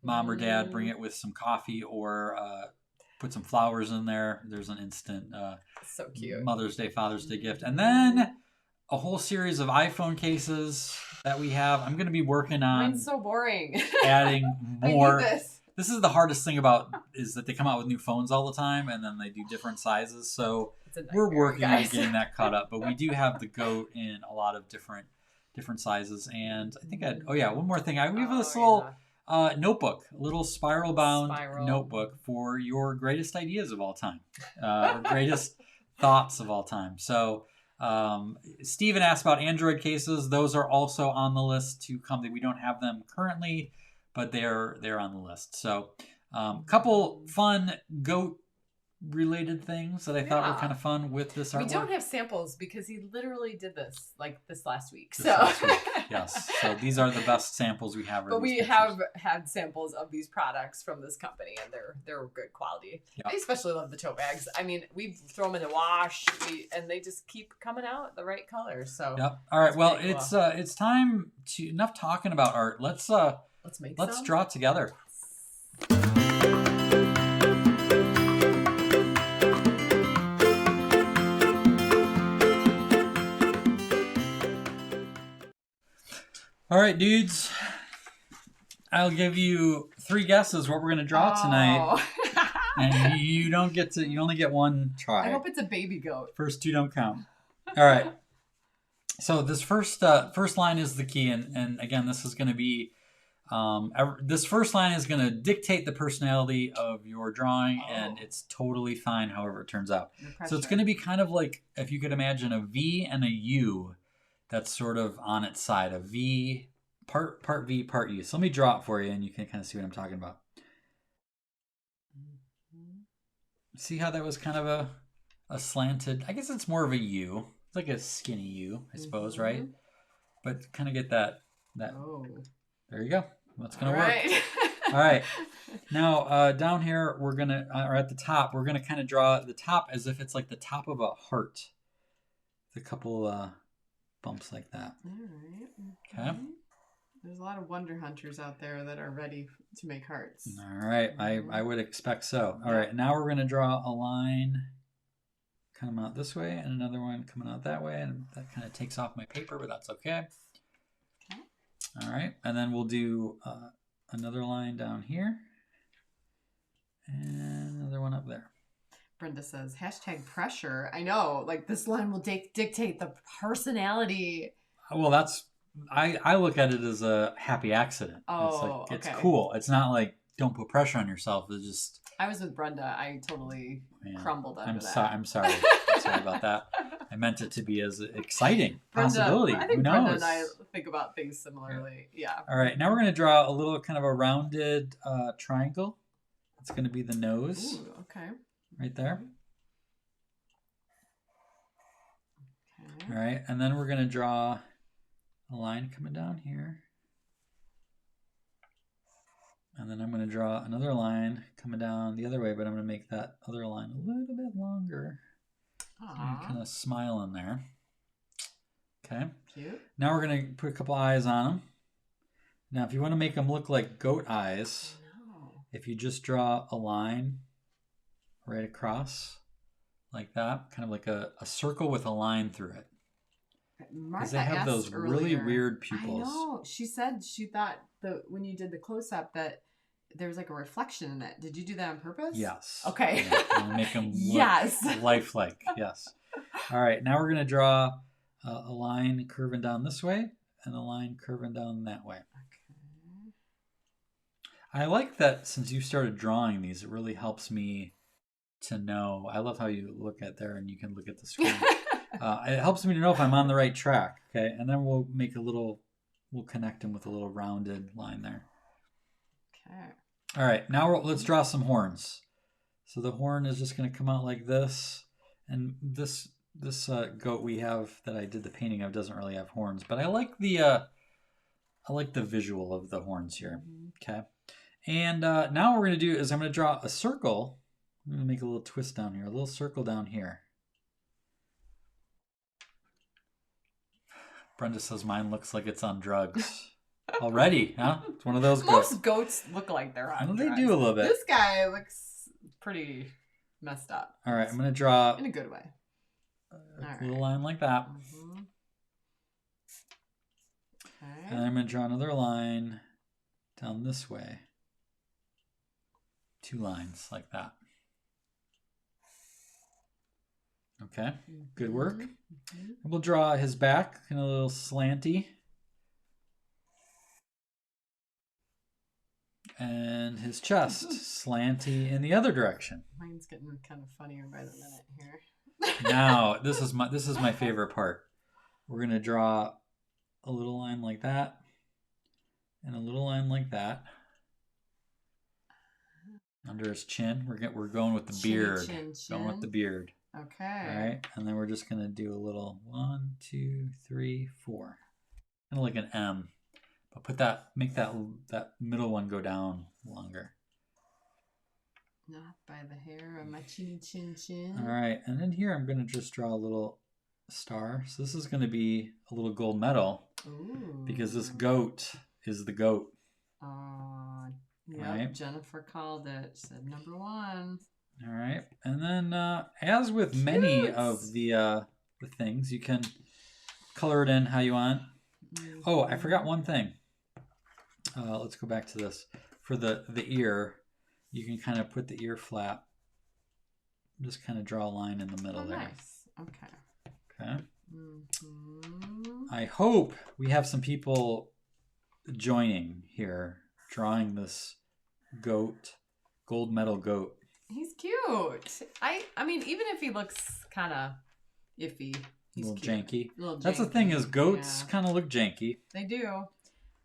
mom or dad bring it with some coffee or put some flowers in there. There's an instant so cute Mother's Day, Father's Day gift. And then a whole series of iPhone cases that we have. I'm going to be working on Mine's so boring. adding more. I need this. This is the hardest thing about is that they come out with new phones all the time and then they do different sizes. So we're working on getting that caught up. But we do have the goat in a lot of different sizes. And I think one more thing. We have this little... notebook, a little spiral bound notebook for your greatest ideas of all time, or greatest thoughts of all time. So Steven asked about Android cases. Those are also on the list to come. We don't have them currently, but they're on the list. So couple fun goat related things that I thought were kind of fun with this artwork. We don't have samples because he literally did this like this last week. Yes. So these are the best samples we have. But we have had samples of these products from this company, and they're good quality. Yep. I especially love the tote bags. I mean, we throw them in the wash, and they just keep coming out the right colors. So yep. All right. Well, it's time to enough talking about art. Let's draw it together. All right, dudes. I'll give you 3 guesses what we're going to draw tonight. And you only get one try. I hope it's a baby goat. First 2 don't count. All right. So this first line is the key. And again, this is going to be, this first line is going to dictate the personality of your drawing. And it's totally fine however it turns out. So it's going to be kind of like, if you could imagine a V and a U that's sort of on its side, a V, part V, part U. So let me draw it for you and you can kind of see what I'm talking about. See how that was kind of a slanted, I guess it's more of a U. It's like a skinny U, I suppose, right? But kind of get that. There you go. That's going to work. All right. Now, down here, we're going to, or at the top, we're going to kind of draw the top as if it's like the top of a heart. With a couple bumps like that. All right. Okay. There's a lot of wonder hunters out there that are ready to make hearts. All right. I would expect so. All right. Now we're going to draw a line coming out this way and another one coming out that way. And that kind of takes off my paper, but that's okay. All right. And then we'll do another line down here. And another one up there. Brenda says, #pressure. I know, like this line will dictate the personality. Well, I look at it as a happy accident. It's cool. It's not like don't put pressure on yourself. It's just. I was with Brenda. I totally crumbled under that. I'm sorry. I'm sorry about that. I meant it to be as exciting possibility. I think Who knows? Brenda and I think about things similarly. Yeah. All right. Now we're going to draw a little kind of a rounded triangle. It's going to be the nose. Ooh, okay. Right there. Okay. All right. And then we're going to draw a line coming down here. And then I'm going to draw another line coming down the other way, but I'm going to make that other line a little bit longer. And kind of smile in there. Okay. Cute. Now we're going to put a couple eyes on them. Now, if you want to make them look like goat eyes, if you just draw a line right across like that, kind of like a circle with a line through it. Because they have those really weird pupils. I know. She said she thought when you did the close-up that there was like a reflection in it. Did you do that on purpose? Yes. Okay. Yeah, make them look lifelike. Yes. All right. Now we're going to draw a line curving down this way and a line curving down that way. Okay. I like that since you started drawing these, it really helps me to know. I love how you look at there and you can look at the screen. It helps me to know if I'm on the right track. Okay. And then we'll make we'll connect them with a little rounded line there. Okay. All right. Now let's draw some horns. So the horn is just going to come out like this. And this goat we have that I did the painting of doesn't really have horns, but I like the visual of the horns here. Okay. And now what we're going to do is I'm going to draw a circle. I'm going to make a little twist down here, a little circle down here. Brenda says mine looks like it's on drugs. Already, huh? It's one of those goats. Most goats look like they're on drugs. They do a little bit. This guy looks pretty messed up. All right, I'm going to draw... in a good way. A little line like that. Okay. And I'm going to draw another line down this way. 2 lines like that. Okay, good work. And we'll draw his back, kind of a little slanty. And his chest, slanty in the other direction. Mine's getting kind of funnier by the minute here. Now, this is my favorite part. We're going to draw a little line like that and a little line like that. Under his chin. We're going with the Chinny beard. chin Going with chin. the beard. Okay. All right, and then we're just gonna do a little 1, 2, 3, 4, kind of like an M, but make that middle one go down longer. Not by the hair of my chinny chin chin. All right, and then here I'm gonna just draw a little star. So this is gonna be a little gold medal. Ooh. Because this goat is the goat. Yep, right. Jennifer called it. She said number 1. All right, and then as with many of the things, you can color it in how you want. Mm-hmm. Oh, I forgot one thing. Let's go back to this. For the ear, you can kind of put the ear flap. Just kind of draw a line in the middle there. Nice. Okay. Okay. Mm-hmm. I hope we have some people joining here, drawing this goat, gold medal goat. He's cute. I mean, even if he looks kind of iffy, he's a little cute. janky. A little That's the janky, thing is goats yeah. kind of look janky. They do.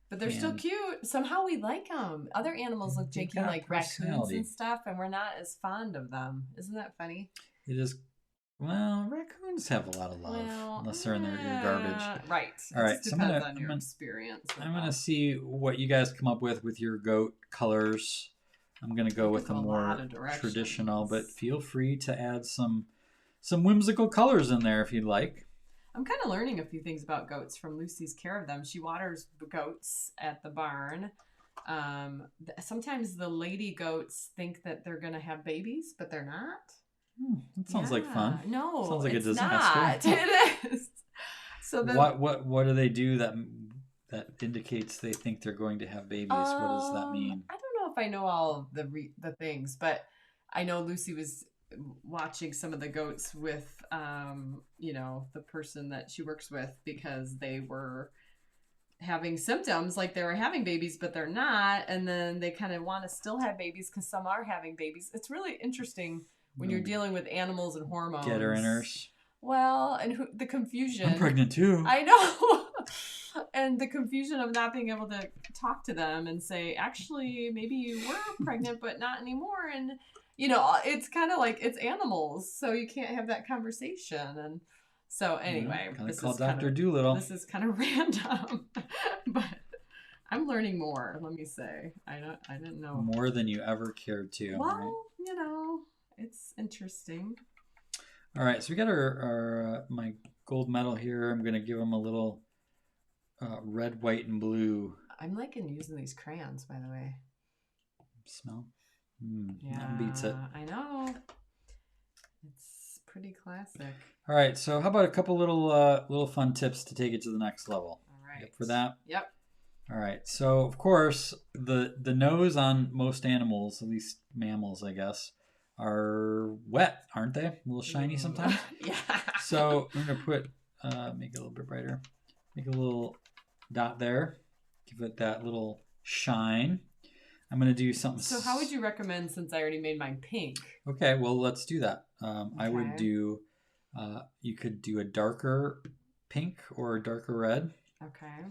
But they're still And cute. Somehow we like them. Other animals look they janky, got like raccoons personality. and stuff, and we're not as fond of them. Isn't that funny? It is. Well, raccoons have a lot of love, unless they're in your garbage. Right. All right, It just so depends on your experience. I'm gonna see what you guys come up with your goat colors. I'm gonna go with a more traditional, but feel free to add some whimsical colors in there if you'd like. I'm kind of learning a few things about goats from Lucy's care of them. She waters the goats at the barn. Sometimes the lady goats think that they're gonna have babies, but they're not. That sounds like fun. No, sounds like it's a disaster. not. It is. So then, what do they do that indicates they think they're going to have babies? What does that mean? I don't know if I know all of the things, but I know Lucy was watching some of the goats with the person that she works with, because they were having symptoms like they were having babies, but they're not, and then they kind of want to still have babies because some are having babies. It's really interesting when you're dealing with animals and hormones. Getter-inners. Well, and the confusion. I'm pregnant too. I know. And the confusion of not being able to talk to them and say, actually, maybe you were pregnant, but not anymore. And, it's kind of like it's animals. So you can't have that conversation. And so anyway, This is Dr. Doolittle. This is kind of random, but I'm learning more. Let me say, I didn't know More than you ever cared to. Well, right? It's interesting. All right, so we got our my gold medal here. I'm gonna give him a little red, white, and blue. I'm liking using these crayons, by the way. Smell. Yeah, Nothing beats it. I know. It's pretty classic. All right, so how about a couple little fun tips to take it to the next level? All right. You up for that? Yep. All right, so of course the nose on most animals, at least mammals, I guess, are wet, aren't they? A little shiny sometimes. Yeah. So I'm gonna put make it a little bit brighter. Make a little dot there. Give it that little shine. I'm gonna do something. So how would you recommend, since I already made mine pink? Okay, well let's do that. I would do. You could do a darker pink or a darker red. Okay.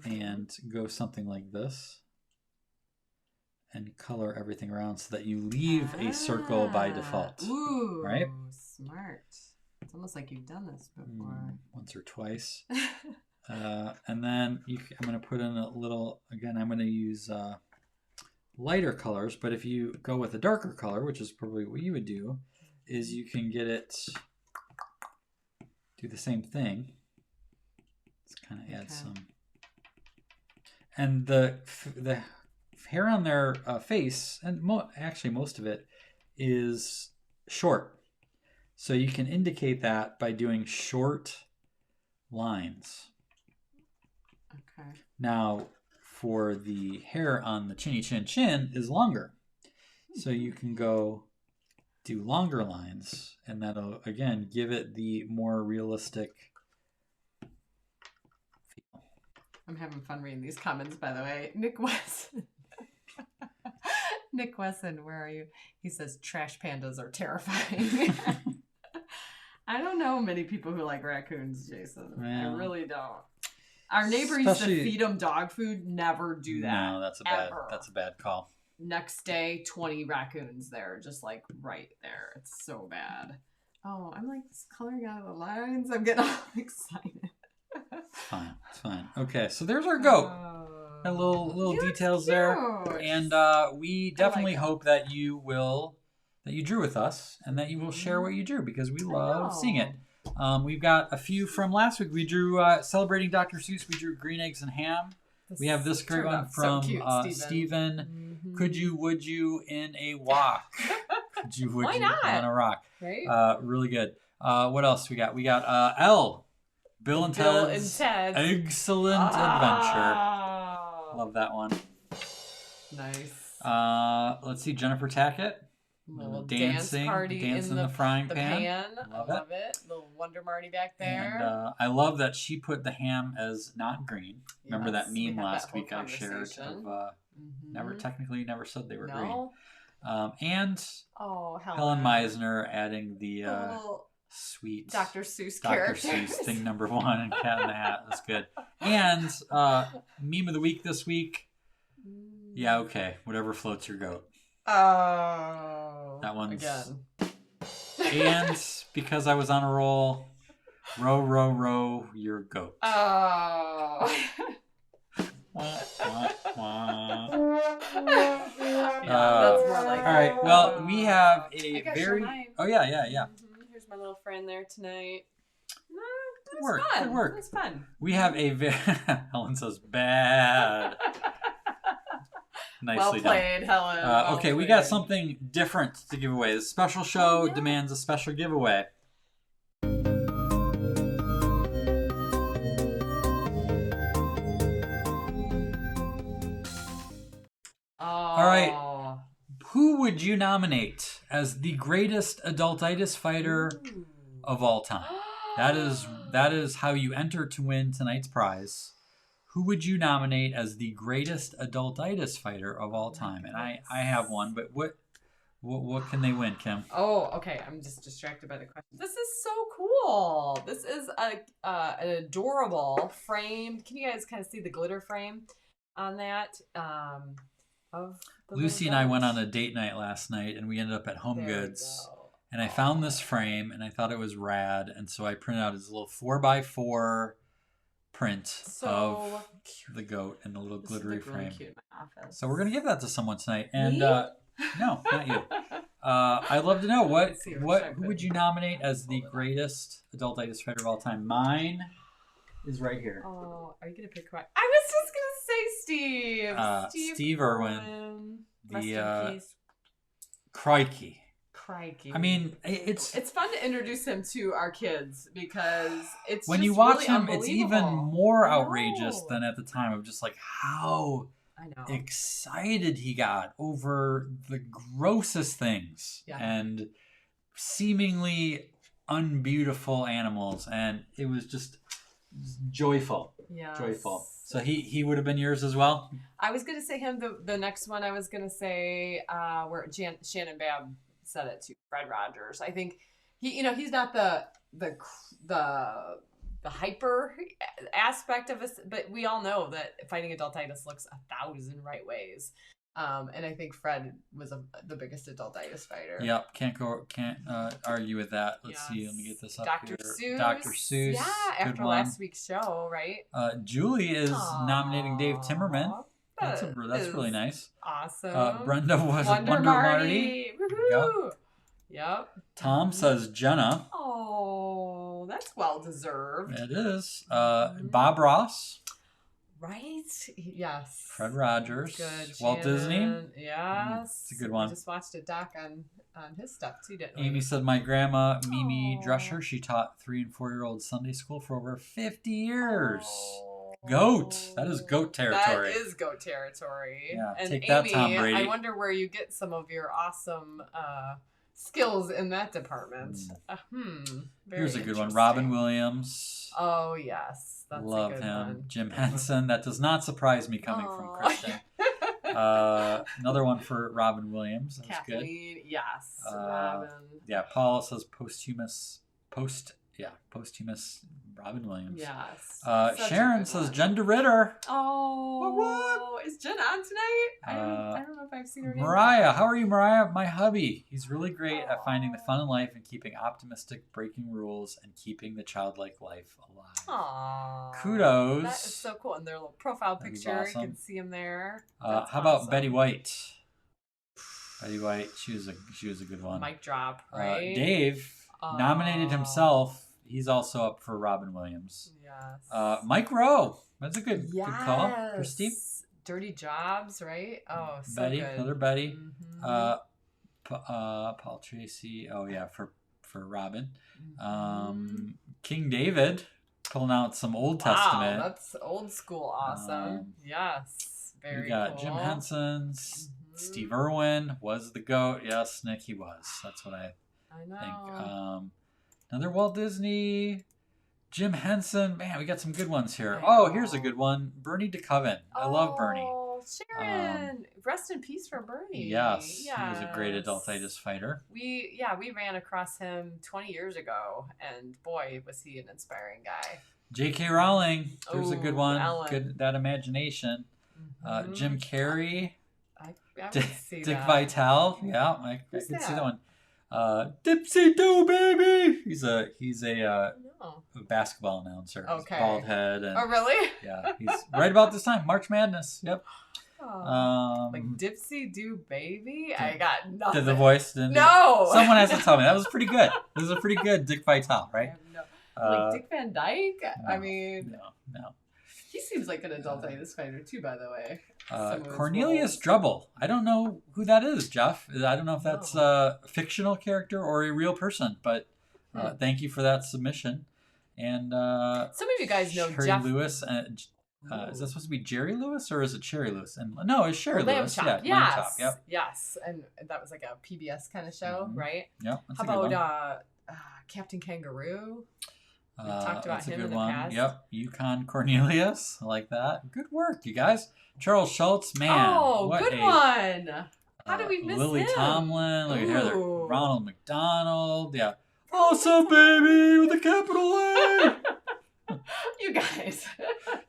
And go something like this. And color everything around so that you leave a circle by default. Ooh, right? Smart. It's almost like you've done this before. Once or twice. And then I'm going to put in a little, again, I'm going to use lighter colors, but if you go with a darker color, which is probably what you would do, is you can get it, do the same thing. Let's kind of add some. And the hair on their face, and actually most of it, is short. So you can indicate that by doing short lines. Okay. Now, for the hair on the chinny chin chin is longer. So you can go do longer lines, and that'll, again, give it the more realistic feel. I'm having fun reading these comments, by the way. Nick Wesson. Nick Wesson, where are you? He says, trash pandas are terrifying. I don't know many people who like raccoons, Jason. Well, I really don't. Our neighbor used to feed them dog food. Never do that. No, that's a bad call. next day, 20 raccoons there, just like right there. It's so bad. Oh, I'm like coloring out of the lines. I'm getting all excited. It's fine. Okay, so there's our goat. A little details there, and we definitely hope that you drew with us and that you will share what you drew, because we love seeing it. We've got a few from last week. We drew celebrating Dr. Seuss. We drew green eggs and ham. We have this great one from Stephen. Could you, would you in a walk? Could you, would you on a rock? Right? Really good. What else we got? We got L. Bill and Ted's Excellent Adventure. Love that one. Nice. Let's see, Jennifer Tackett. Little dancing in the frying pan. Love it. Little Wonder Marty back there. And I love that she put the ham as not green. Remember that meme last week I shared of never said they were green. And Helen Meisner adding the sweet Dr. Seuss Dr. characters. Seuss thing number 1 and Cat in the Hat. That's good. And meme of the week this week. Yeah, okay. Whatever floats your goat. Oh. That one's again. And because I was on a roll, row, row, row your goat. Oh. That's more like all right. Well, we have a very. Oh yeah. Here's my little friend there tonight. Good work. Good work. It was fun. We have a very. Helen says bad. Nicely well played, done. Helen. Okay, we got something different to give away. The special show demands a special giveaway. All right. Who would you nominate as the greatest Adultitis fighter of all time? That is how you enter to win tonight's prize. Who would you nominate as the greatest Adultitis fighter of all time? And I have one, but what can they win, Kim? Oh, okay. I'm just distracted by the question. This is so cool. This is an adorable frame. Can you guys kind of see the glitter frame on that? Of the Lucy and I went on a date night last night, and we ended up at Home Goods. And I found this frame, and I thought it was rad, and so I printed out his little 4x4 print of the goat and the little glittery frame. Cute in my office. So we're gonna give that to someone tonight. And no, not you. I'd love to know who would you nominate as the greatest Adultitis fighter of all time? Mine is right here. Oh, are you gonna pick one? I was just gonna say Steve. Steve Irwin. The Crikey. Crikey. I mean, it's fun to introduce him to our kids because it's when just you watch really him, it's even more outrageous than at the time of just like how excited he got over the grossest things and seemingly unbeautiful animals, and it was just joyful. Yeah, joyful. So he would have been yours as well. I was gonna say him. The next one I was gonna say where Shannon Babb said it to Fred Rogers. I think he's not the hyper aspect of us, but we all know that fighting adultitis looks 1,000 right ways. And I think Fred was the biggest adultitis fighter. Yep, can't argue with that. Let's see. Let me get this up Dr. here. Seuss. Dr. Seuss. Yeah, after last week's show, right? Julie is nominating Dave Timmerman. That's really nice. Awesome. Brenda was Wonder Marty. Woohoo! Yep. Tom says Jenna. Oh, that's well deserved. It is. Bob Ross. Right? Yes. Fred Rogers. Good. Walt Disney. Yes. It's a good one. I just watched a doc on his stuff too, didn't we? Amy said my grandma, Mimi Drescher, she taught 3- and 4-year-olds Sunday school for over 50 years. Goat. That is goat territory. That is goat territory. Yeah, and take Amy, that, Tom Brady. I wonder where you get some of your awesome skills in that department. Here's a good one. Robin Williams. Oh, yes. That's Love a good him. one. Jim Henson. That does not surprise me coming from Christian. Another one for Robin Williams. That's Kathleen, good. yes. Robin. Yeah, Paul says posthumous posthumous Robin Williams. Yes. Sharon says Jen DeRitter. Oh, is Jen on tonight? I don't know if I've seen her name. Mariah, how are you, Mariah? My hubby. He's really great at finding the fun in life and keeping optimistic, breaking rules, and keeping the childlike life alive. Aww. Kudos. That is so cool. And their little profile That is picture, awesome. you can see him there. How about Betty White? Betty White, she was a good one. Mic drop, right? Dave nominated himself. He's also up for Robin Williams. Yes. Mike Rowe. That's a good call. Christy. Dirty Jobs, right? Oh, so Betty, good. another Betty. Mhm. Paul Tracy. Oh yeah, for Robin. King David pulling out some Old Testament. Wow, that's old school awesome. Yes. Very We got cool. Jim Henson's. Steve Irwin was the GOAT. Yes, Nick, he was. That's what I know. think. Another Walt Disney. Jim Henson. Man, we got some good ones here. I Oh, know. here's a good one. Bernie DeCoven. I love Bernie. Oh, Sharon. Rest in peace for Bernie. Yes, he was a great adultitis fighter. We ran across him 20 years ago, and boy, was he an inspiring guy. J.K. Rowling. There's a good Ooh, one. Ellen. Good, that imagination. Jim Carrey. I would see Dick that. Vitale. Yeah, I Who's could see that? that one. Dipsy Do baby. He's a No. basketball announcer. Okay. Bald head. And, Oh, really? yeah, he's right about this time. March Madness. Yep. Like Dipsy Do Baby? I got nothing. Did the voice? Didn't No. Someone has to tell me. That was pretty good. This is a pretty good Dick Vitale, right? Like Dick Van Dyke? No, I mean, no. he seems like an adultitis fighter too, by the way. Some of his Cornelius roles. Drubble. I don't know who that is, Jeff. I don't know if that's a fictional character or a real person, but thank you for that submission. And some of you guys know Sherry Jeff Lewis. Is that supposed to be Jerry Lewis or is it Cherry Lewis? And no, it's Sherry Lamb Lewis. Chop. Yeah, Lamb Yes. Chop. Yep. Yes. And that was like a PBS kind of show, right? Yep. That's How a good about one. Captain Kangaroo? We talked about That's a him good in the one. past. Yep. Yukon Cornelius. I like that. Good work, you guys. Charles Schultz, man. Oh, what good a, one. How did we miss Lily him? Tomlin. Look at here. Ooh. Ronald McDonald. Yeah. Awesome, baby, with a capital A. You guys.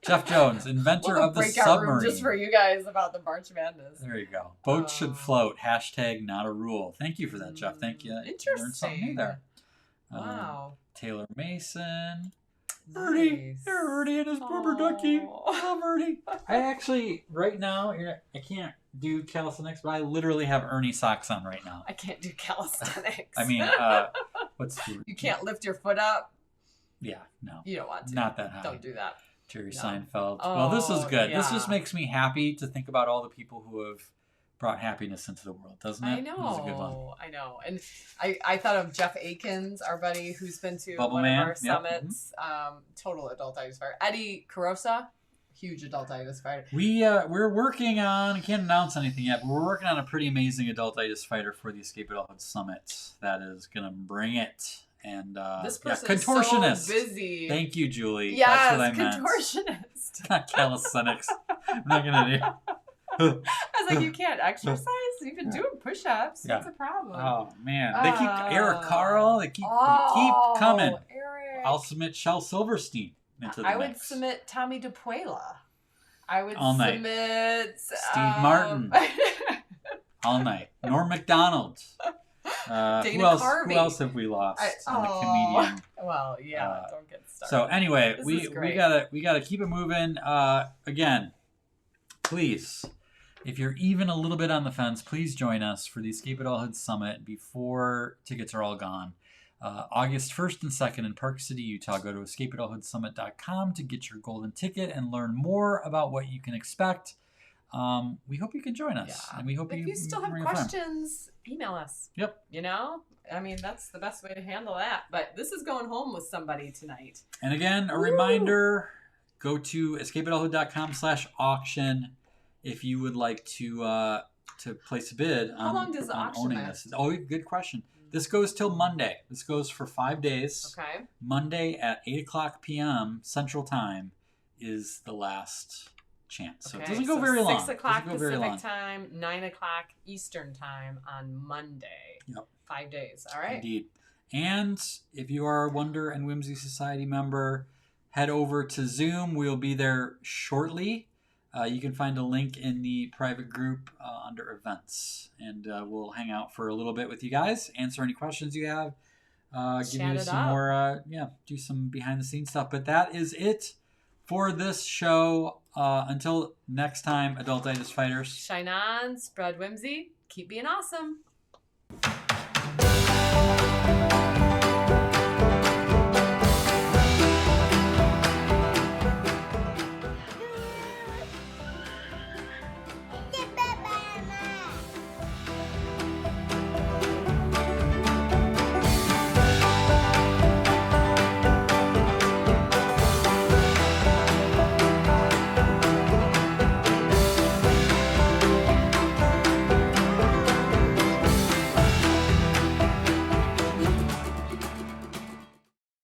Jeff Jones, inventor We'll of the breakout room submarine. just for you guys about the March Madness. There you go. Boats should float. Hashtag not a rule. Thank you for that, Jeff. Thank you. Interesting. Learned something new there. Wow. Taylor Mason. Nice. Ernie. Ernie and his rubber ducky. Aw. I love Ernie. I actually, right now, I can't do calisthenics, but I literally have Ernie socks on right now. I can't do calisthenics. I mean, what's the... You can't lift your foot up. Yeah, no. You don't want to. Not that high. Don't do that. Jerry No. Seinfeld. Well, this is Oh, good. This yeah. just makes me happy to think about all the people who have brought happiness into the world, doesn't it? I That was a good one. know. I know. And I thought of Jeff Akins, our buddy who's been to Bubble one Man, of our yep. summits. Total adultitis fighter. Eddie Carosa, huge adultitis fighter. We're working on, I can't announce anything yet, but we're working on a pretty amazing adultitis fighter for the Escape Adulthood Summit that is going to bring it. And This yeah, person is contortionist. so busy. Thank you, Julie. Yes, That's what I meant. contortionist. Not calisthenics. I'm not going to do. I was like, you can't exercise? You've been doing push-ups. Yeah. What's the problem? Oh man, they keep Eric Carl. They keep coming. Eric. I'll submit Shel Silverstein into the I would mix. submit Tommy DePuela. I would All night. submit Steve Martin. All night. Norm Macdonald. Dana Who else? Carvey. Who else have we lost on the comedian? Well, yeah, don't get started. So anyway, This we is great. gotta keep it moving. Again, please, if you're even a little bit on the fence, please join us for the Escape Adulthood Summit before tickets are all gone. August 1st and 2nd in Park City, Utah. Go to escapeadulthoodsummit.com to get your golden ticket and learn more about what you can expect. We hope you can join us, and we hope if you still have bring a friend. questions, email us. Yep. You know, I mean, that's the best way to handle that. But this is going home with somebody tonight. And again, a reminder, go to escapeadulthood.com/auction if you would like to place a bid How long does the on auction owning last? this. Oh, good question. This goes till Monday. This goes for 5 days. Okay. Monday at 8 o'clock p.m. Central Time is the last chance. So it doesn't go very long. 6 o'clock Doesn't go very long. Pacific time, 9 o'clock Eastern time on Monday. Yep. 5 days. All right. Indeed. And if you are a Wonder and Whimsy Society member, head over to Zoom. We'll be there shortly. You can find a link in the private group under events. And we'll hang out for a little bit with you guys, answer any questions you have, give you some more, do some behind the scenes stuff. But that is it for this show. Until next time, Adultitis Fighters. Shine on, spread whimsy, keep being awesome.